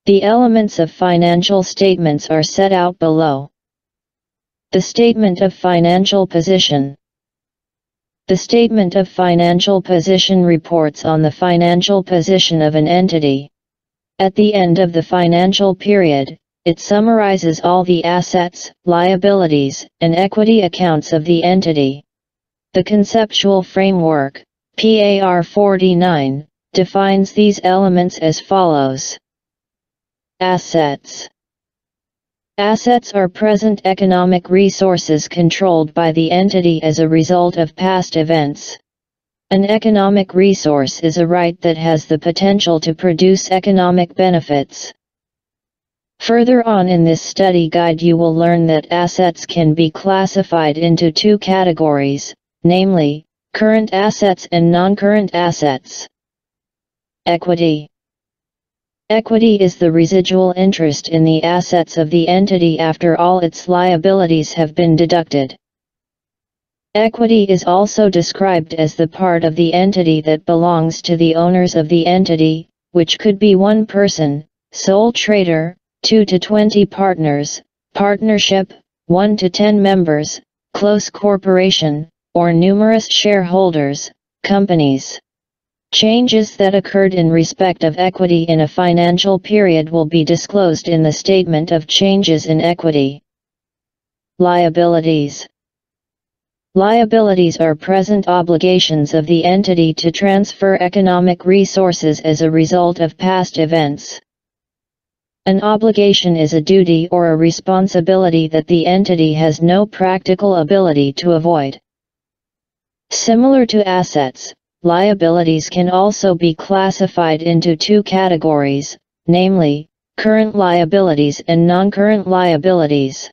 The elements of financial statements are set out below. The statement of financial position. The statement of financial position reports on the financial position of an entity. At the end of the financial period, it summarizes all the assets, liabilities, and equity accounts of the entity. The conceptual framework, PAR 49, defines these elements as follows. Assets. Assets are present economic resources controlled by the entity as a result of past events. An economic resource is a right that has the potential to produce economic benefits. Further on in this study guide you will learn that assets can be classified into 2 categories, namely, current assets and non-current assets. Equity. Equity is the residual interest in the assets of the entity after all its liabilities have been deducted. Equity is also described as the part of the entity that belongs to the owners of the entity, which could be one person, sole trader, 2 to 20 partners, partnership, 1 to 10 members, close corporation, or numerous shareholders, companies. Changes that occurred in respect of equity in a financial period will be disclosed in the statement of changes in equity. Liabilities. Liabilities are present obligations of the entity to transfer economic resources as a result of past events. An obligation is a duty or a responsibility that the entity has no practical ability to avoid. Similar to assets, liabilities can also be classified into 2 categories, namely, current liabilities and non-current liabilities.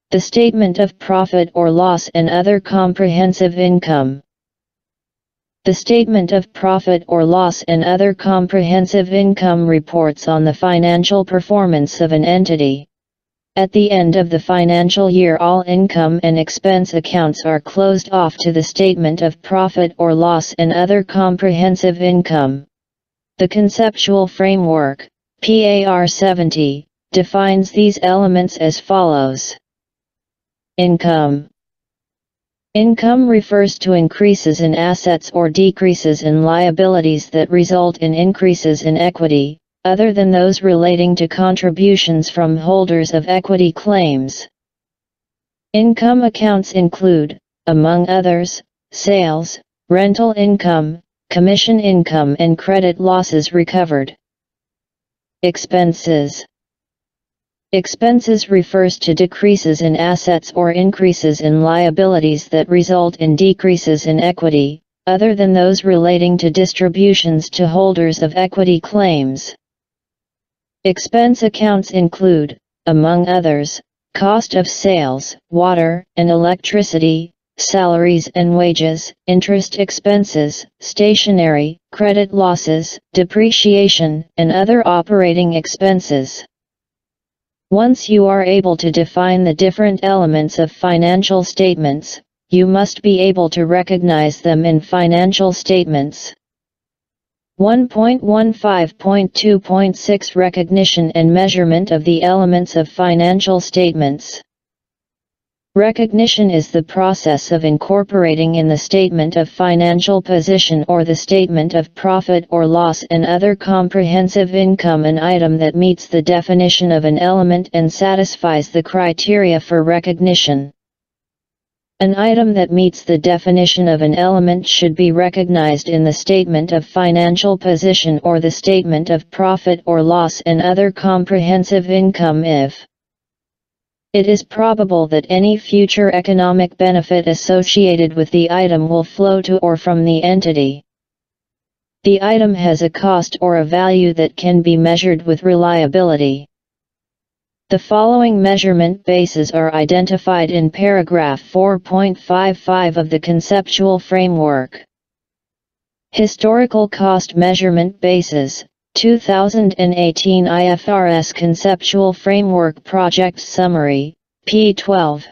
The statement of profit or loss and other comprehensive income. The statement of profit or loss and other comprehensive income reports on the financial performance of an entity. At the end of the financial year, all income and expense accounts are closed off to the statement of profit or loss and other comprehensive income. The conceptual framework, FAC1502, defines these elements as follows. Income. Income refers to increases in assets or decreases in liabilities that result in increases in equity, other than those relating to contributions from holders of equity claims. Income accounts include, among others, sales, rental income, commission income and credit losses recovered. Expenses. Expenses refers to decreases in assets or increases in liabilities that result in decreases in equity, other than those relating to distributions to holders of equity claims. Expense accounts include, among others, cost of sales, water and electricity, salaries and wages, interest expenses, stationery, credit losses, depreciation, and other operating expenses. Once you are able to define the different elements of financial statements, you must be able to recognize them in financial statements. 1.15.2.6 Recognition and measurement of the elements of financial statements. Recognition is the process of incorporating in the statement of financial position or the statement of profit or loss and other comprehensive income an item that meets the definition of an element and satisfies the criteria for recognition. An item that meets the definition of an element should be recognized in the statement of financial position or the statement of profit or loss and other comprehensive income if it is probable that any future economic benefit associated with the item will flow to or from the entity. The item has a cost or a value that can be measured with reliability. The following measurement bases are identified in paragraph 4.55 of the conceptual framework. Historical cost measurement bases. 2018 IFRS Conceptual Framework Project Summary, P12.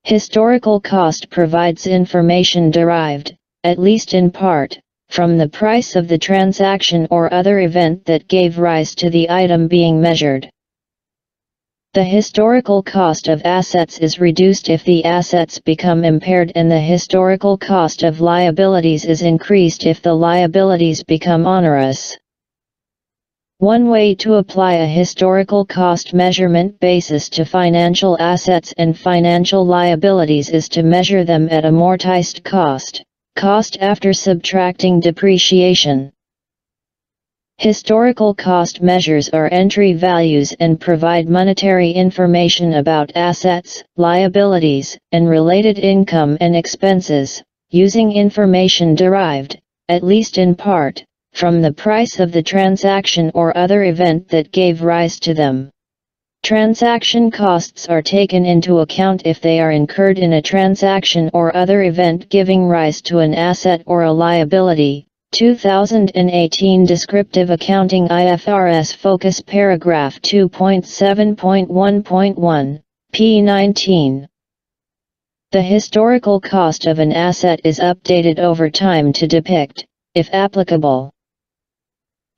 Historical cost provides information derived, at least in part, from the price of the transaction or other event that gave rise to the item being measured. The historical cost of assets is reduced if the assets become impaired, and the historical cost of liabilities is increased if the liabilities become onerous. One way to apply a historical cost measurement basis to financial assets and financial liabilities is to measure them at amortized cost, cost after subtracting depreciation. Historical cost measures are entry values and provide monetary information about assets, liabilities, and related income and expenses, using information derived, at least in part, from the price of the transaction or other event that gave rise to them. Transaction costs are taken into account if they are incurred in a transaction or other event giving rise to an asset or a liability. 2018 Descriptive Accounting IFRS Focus Paragraph 2.7.1.1, P19. The historical cost of an asset is updated over time to depict, if applicable,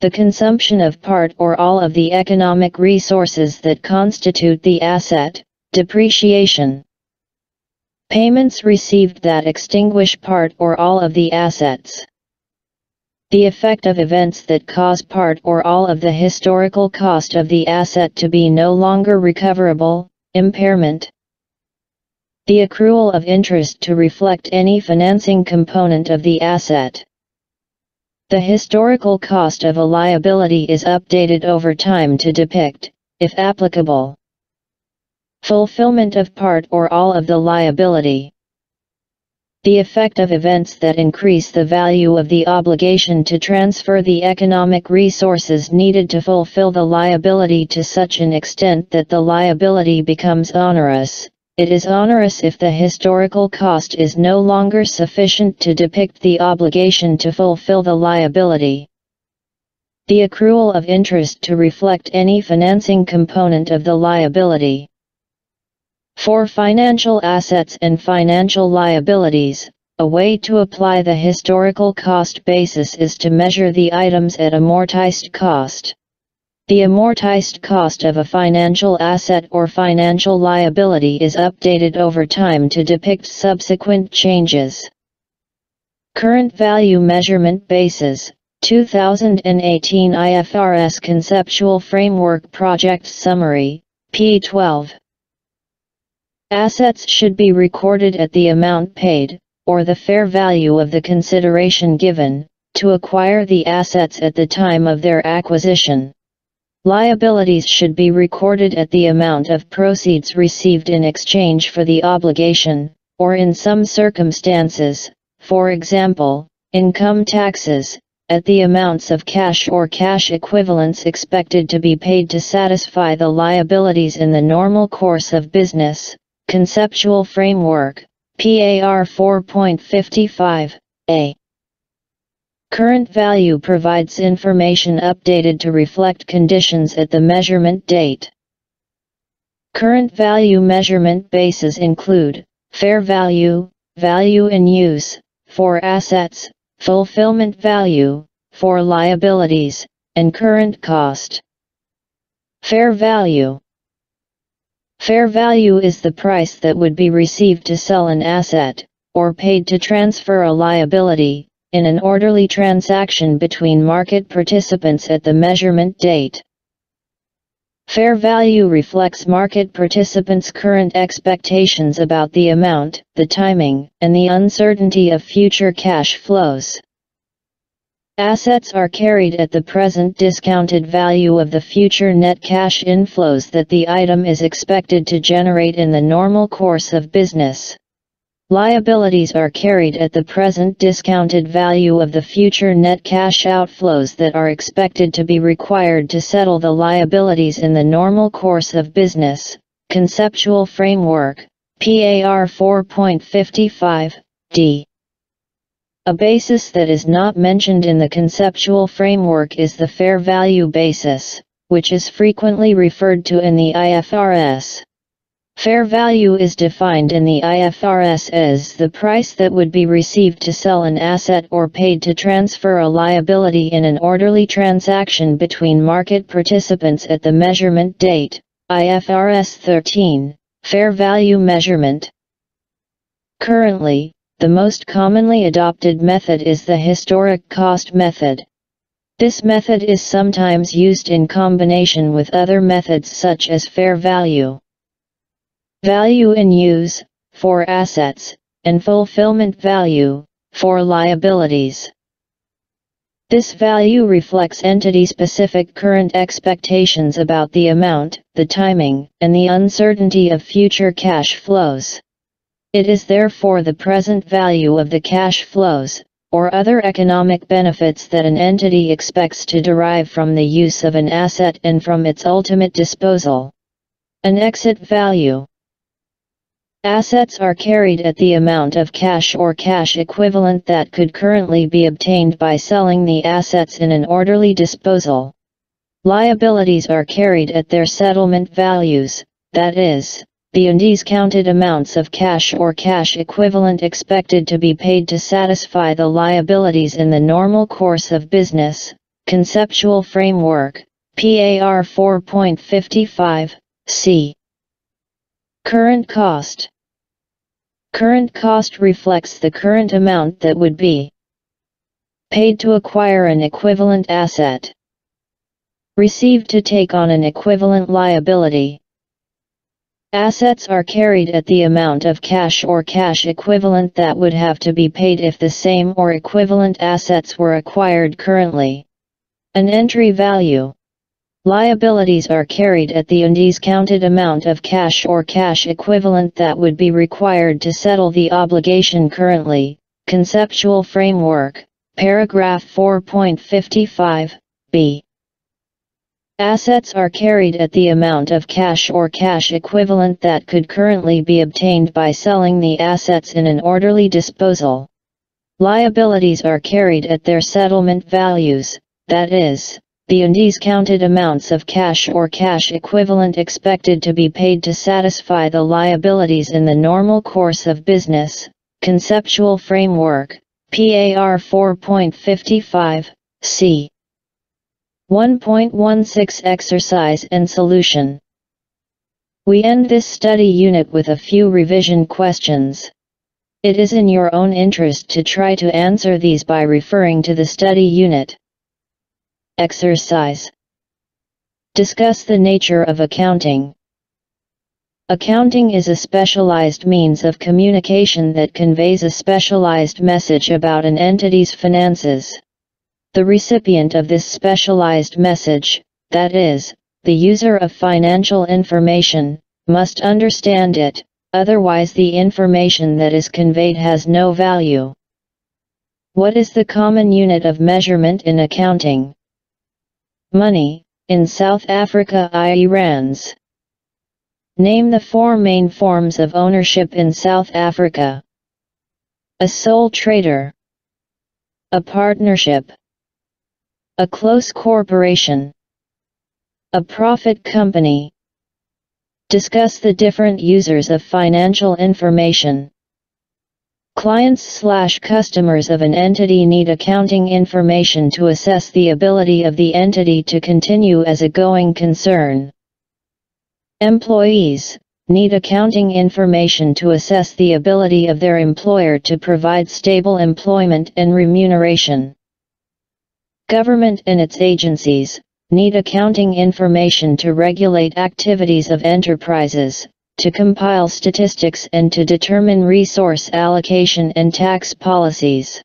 the consumption of part or all of the economic resources that constitute the asset, depreciation, payments received that extinguish part or all of the assets, the effect of events that cause part or all of the historical cost of the asset to be no longer recoverable, impairment, the accrual of interest to reflect any financing component of the asset. The historical cost of a liability is updated over time to depict, if applicable, fulfillment of part or all of the liability. The effect of events that increase the value of the obligation to transfer the economic resources needed to fulfill the liability to such an extent that the liability becomes onerous. It is onerous if the historical cost is no longer sufficient to depict the obligation to fulfill the liability. The accrual of interest to reflect any financing component of the liability. For financial assets and financial liabilities, a way to apply the historical cost basis is to measure the items at amortized cost. The amortized cost of a financial asset or financial liability is updated over time to depict subsequent changes. Current Value Measurement Basis, 2018 IFRS Conceptual Framework Project Summary, P12. Assets should be recorded at the amount paid, or the fair value of the consideration given, to acquire the assets at the time of their acquisition. Liabilities should be recorded at the amount of proceeds received in exchange for the obligation, or in some circumstances, for example, income taxes, at the amounts of cash or cash equivalents expected to be paid to satisfy the liabilities in the normal course of business. Conceptual Framework, PAR 4.55, A. Current value provides information updated to reflect conditions at the measurement date. Current value measurement bases include fair value, value in use, for assets, fulfillment value, for liabilities, and current cost. Fair value. Fair value is the price that would be received to sell an asset, or paid to transfer a liability, in an orderly transaction between market participants at the measurement date. Fair value reflects market participants' current expectations about the amount, the timing, and the uncertainty of future cash flows. Assets are carried at the present discounted value of the future net cash inflows that the item is expected to generate in the normal course of business. Liabilities are carried at the present discounted value of the future net cash outflows that are expected to be required to settle the liabilities in the normal course of business. Conceptual Framework, PAR 4.55, D. A basis that is not mentioned in the conceptual framework is the fair value basis, which is frequently referred to in the IFRS. Fair value is defined in the IFRS as the price that would be received to sell an asset or paid to transfer a liability in an orderly transaction between market participants at the measurement date. IFRS 13, Fair Value Measurement. Currently, the most commonly adopted method is the historic cost method. This method is sometimes used in combination with other methods such as fair value, value in use, for assets, and fulfillment value, for liabilities. This value reflects entity-specific current expectations about the amount, the timing, and the uncertainty of future cash flows. It is therefore the present value of the cash flows, or other economic benefits that an entity expects to derive from the use of an asset and from its ultimate disposal. An exit value. Assets are carried at the amount of cash or cash equivalent that could currently be obtained by selling the assets in an orderly disposal. Liabilities are carried at their settlement values, that is, the undiscounted amounts of cash or cash equivalent expected to be paid to satisfy the liabilities in the normal course of business. Conceptual Framework, PAR 4.55, C. Current cost. Current cost reflects the current amount that would be paid to acquire an equivalent asset, received to take on an equivalent liability. Assets are carried at the amount of cash or cash equivalent that would have to be paid if the same or equivalent assets were acquired currently. An entry value. Liabilities are carried at the undiscounted amount of cash or cash equivalent that would be required to settle the obligation currently. Conceptual framework, paragraph 4.55, b. Assets are carried at the amount of cash or cash equivalent that could currently be obtained by selling the assets in an orderly disposal. Liabilities are carried at their settlement values, that is, the undiscounted amounts of cash or cash equivalent expected to be paid to satisfy the liabilities in the normal course of business. Conceptual framework, PAR 4.55, c. 1.16 Exercise and solution. We end this study unit with a few revision questions. It is in your own interest to try to answer these by referring to the study unit. Exercise. Discuss the nature of accounting. Accounting is a specialized means of communication that conveys a specialized message about an entity's finances. The recipient of this specialized message, that is, the user of financial information, must understand it, otherwise the information that is conveyed has no value. What is the common unit of measurement in accounting? Money, in South Africa i.e. rands. Name the four main forms of ownership in South Africa. A sole trader. A partnership. A close corporation. A profit company. Discuss the different users of financial information. Clients/customers of an entity need accounting information to assess the ability of the entity to continue as a going concern. Employees need accounting information to assess the ability of their employer to provide stable employment and remuneration. Government and its agencies need accounting information to regulate activities of enterprises, to compile statistics and to determine resource allocation and tax policies.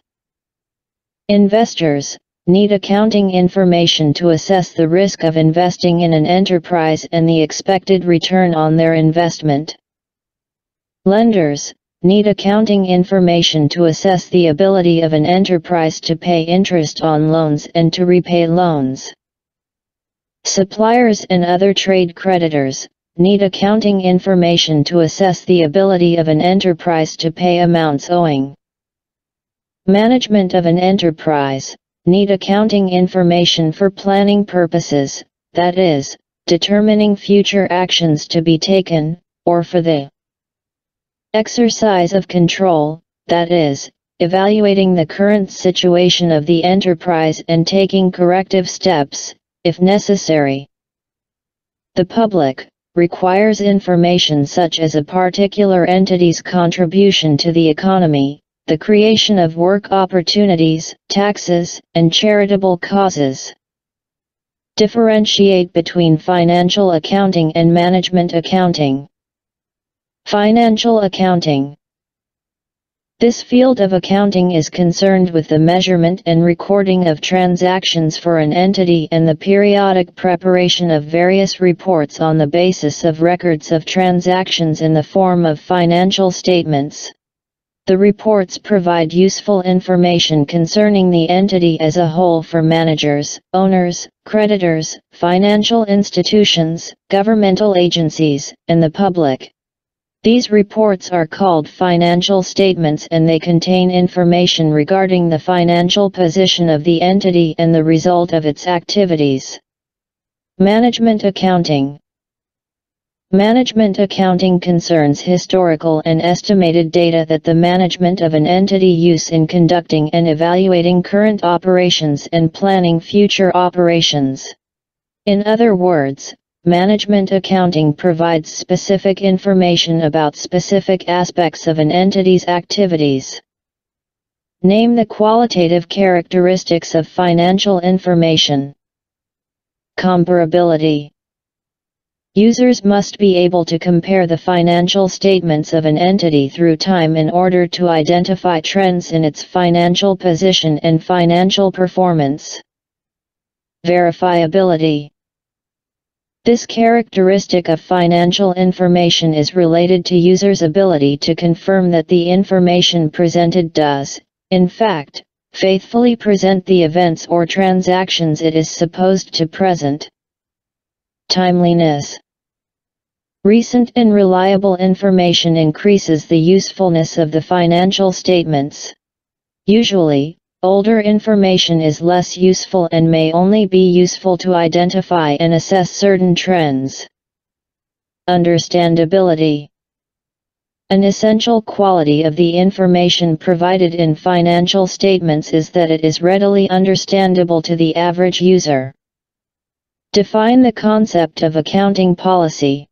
Investors need accounting information to assess the risk of investing in an enterprise and the expected return on their investment. Lenders need accounting information to assess the ability of an enterprise to pay interest on loans and to repay loans. Suppliers and other trade creditors need accounting information to assess the ability of an enterprise to pay amounts owing. Management of an enterprise need accounting information for planning purposes, that is, determining future actions to be taken, or for the exercise of control, that is, evaluating the current situation of the enterprise and taking corrective steps, if necessary. The public requires information such as a particular entity's contribution to the economy, the creation of work opportunities, taxes, and charitable causes. Differentiate between financial accounting and management accounting. Financial accounting. This field of accounting is concerned with the measurement and recording of transactions for an entity and the periodic preparation of various reports on the basis of records of transactions in the form of financial statements. The reports provide useful information concerning the entity as a whole for managers, owners, creditors, financial institutions, governmental agencies, and the public. These reports are called financial statements and they contain information regarding the financial position of the entity and the result of its activities. Management accounting. Management accounting concerns historical and estimated data that the management of an entity use in conducting and evaluating current operations and planning future operations. In other words, management accounting provides specific information about specific aspects of an entity's activities. Name the qualitative characteristics of financial information. Comparability. Users must be able to compare the financial statements of an entity through time in order to identify trends in its financial position and financial performance. Verifiability. This characteristic of financial information is related to users' ability to confirm that the information presented does, in fact, faithfully present the events or transactions it is supposed to present. Timeliness. Recent and reliable information increases the usefulness of the financial statements. Usually, older information is less useful and may only be useful to identify and assess certain trends. Understandability. An essential quality of the information provided in financial statements is that it is readily understandable to the average user. Define the concept of accounting policy.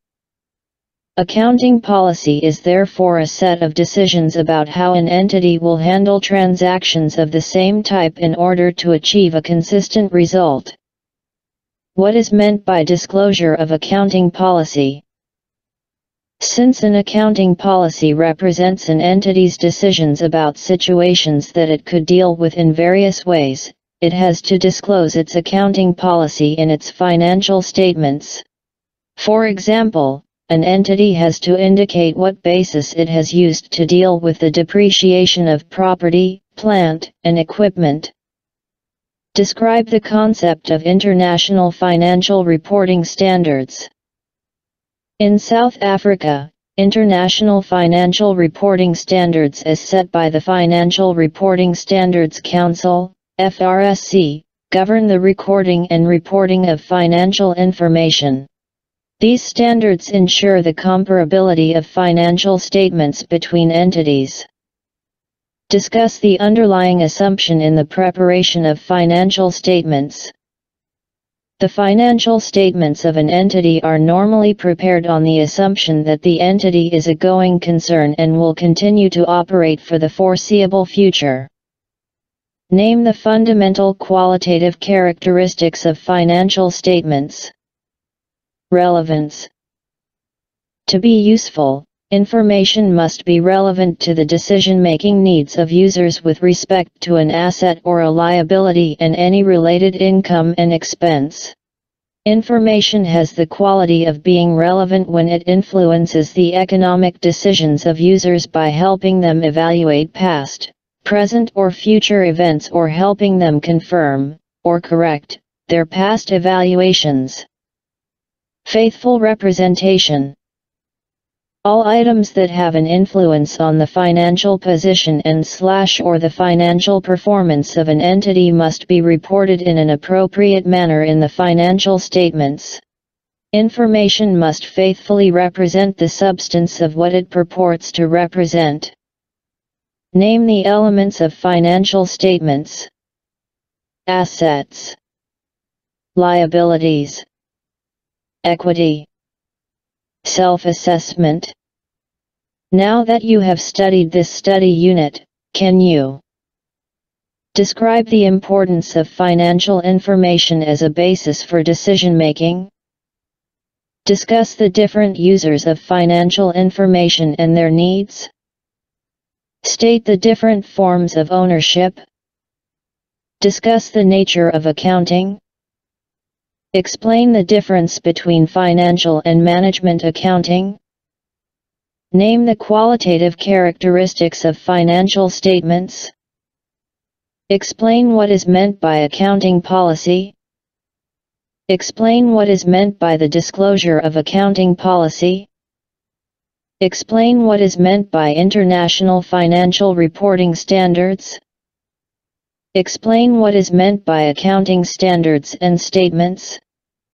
Accounting policy is therefore a set of decisions about how an entity will handle transactions of the same type in order to achieve a consistent result. What is meant by disclosure of accounting policy? Since an accounting policy represents an entity's decisions about situations that it could deal with in various ways, it has to disclose its accounting policy in its financial statements. For example, an entity has to indicate what basis it has used to deal with the depreciation of property, plant, and equipment. Describe the concept of international financial reporting standards. In South Africa, international financial reporting standards as set by the Financial Reporting Standards Council, FRSC, govern the recording and reporting of financial information. These standards ensure the comparability of financial statements between entities. Discuss the underlying assumption in the preparation of financial statements. The financial statements of an entity are normally prepared on the assumption that the entity is a going concern and will continue to operate for the foreseeable future. Name the fundamental qualitative characteristics of financial statements. Relevance. To be useful, information must be relevant to the decision-making needs of users with respect to an asset or a liability and any related income and expense. Information has the quality of being relevant when it influences the economic decisions of users by helping them evaluate past, present or future events or helping them confirm, or correct, their past evaluations. Faithful representation. All items that have an influence on the financial position and/or the financial performance of an entity must be reported in an appropriate manner in the financial statements. Information must faithfully represent the substance of what it purports to represent. Name the elements of financial statements. Assets. Liabilities. Equity. Self-assessment. Now that you have studied this study unit, can you describe the importance of financial information as a basis for decision-making? Discuss the different users of financial information and their needs. State the different forms of ownership. Discuss the nature of accounting. Explain the difference between financial and management accounting. Name the qualitative characteristics of financial statements. Explain what is meant by accounting policy. Explain what is meant by the disclosure of accounting policy. Explain what is meant by international financial reporting standards. Explain what is meant by accounting standards and statements.